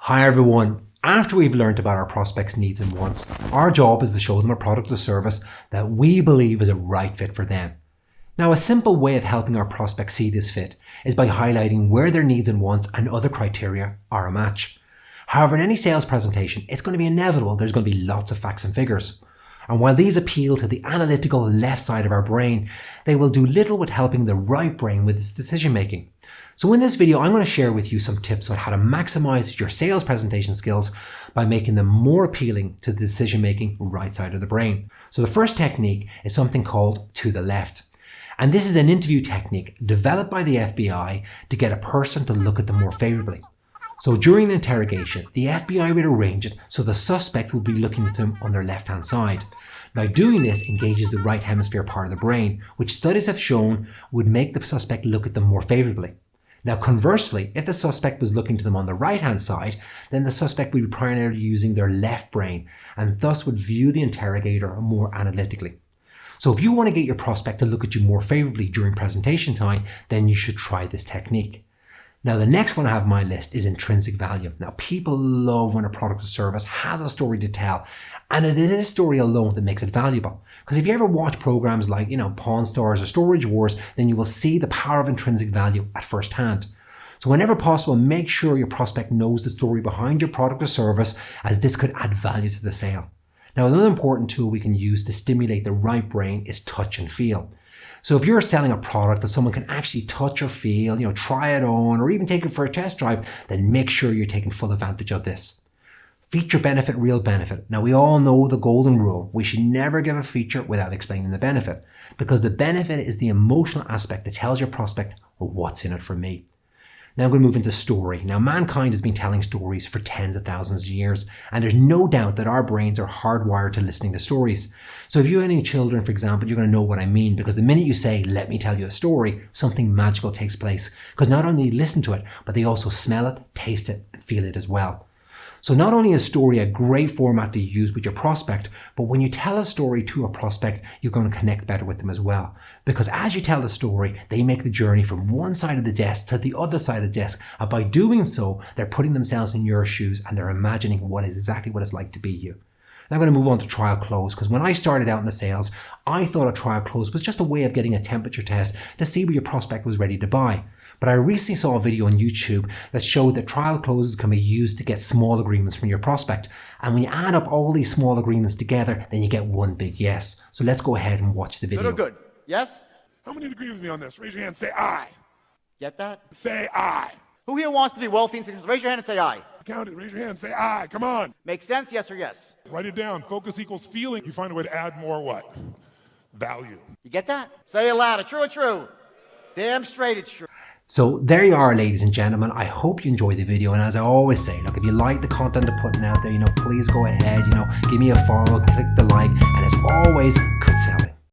Hi everyone. After we've learned about our prospects' needs and wants, our job is to show them a product or service that we believe is a right fit for them. Now, a simple way of helping our prospects see this fit is by highlighting where their needs and wants and other criteria are a match. However, in any sales presentation, it's going to be inevitable there's going to be lots of facts and figures. And while these appeal to the analytical left side of our brain, they will do little with helping the right brain with its decision making. So in this video, I'm going to share with you some tips on how to maximize your sales presentation skills by making them more appealing to the decision making right side of the brain. So the first technique is something called to the left. And this is an interview technique developed by the FBI to get a person to look at them more favorably. So during an interrogation, the FBI would arrange it so the suspect would be looking at them on their left-hand side. Now, doing this engages the right hemisphere part of the brain, which studies have shown would make the suspect look at them more favorably. Now, conversely, if the suspect was looking to them on the right-hand side, then the suspect would be primarily using their left brain and thus would view the interrogator more analytically. So if you want to get your prospect to look at you more favorably during presentation time, then you should try this technique. Now, the next one I have on my list is intrinsic value. Now, people love when a product or service has a story to tell, and it is this story alone that makes it valuable. Because if you ever watch programs like, Pawn Stars or Storage Wars, then you will see the power of intrinsic value at first hand. So whenever possible, make sure your prospect knows the story behind your product or service, as this could add value to the sale. Now, another important tool we can use to stimulate the right brain is touch and feel. So if you're selling a product that someone can actually touch or feel, try it on, or even take it for a test drive, then make sure you're taking full advantage of this. Feature benefit, real benefit. Now, we all know the golden rule. We should never give a feature without explaining the benefit, because the benefit is the emotional aspect that tells your prospect, well, what's in it for me? Now I'm going to move into story. Now, mankind has been telling stories for tens of thousands of years, and there's no doubt that our brains are hardwired to listening to stories. So if you have any children, for example, you're going to know what I mean, because the minute you say, let me tell you a story, something magical takes place. Because not only listen to it, but they also smell it, taste it, and feel it as well. So not only is story a great format to use with your prospect, but when you tell a story to a prospect, you're going to connect better with them as well. Because as you tell the story, they make the journey from one side of the desk to the other side of the desk. And by doing so, they're putting themselves in your shoes and they're imagining exactly what it's like to be you. Now I'm going to move on to trial close, because when I started out in the sales, I thought a trial close was just a way of getting a temperature test to see where your prospect was ready to buy. But I recently saw a video on YouTube that showed that trial closes can be used to get small agreements from your prospect. And when you add up all these small agreements together, then you get one big yes. So let's go ahead and watch the video. Good. Yes? How many agree with me on this? Raise your hand, say aye. Get that? Say aye. Who here wants to be wealthy and successful? Raise your hand and say aye. Count it, raise your hand, say aye, come on. Makes sense, yes or yes? Write it down, focus equals feeling. You find a way to add more what? Value. You get that? Say it louder, true or true? Damn straight it's true. So there you are, ladies and gentlemen. I hope you enjoyed the video. And as I always say, look, if you like the content I'm putting out there, please go ahead, give me a follow, click the like, and as always, good sales.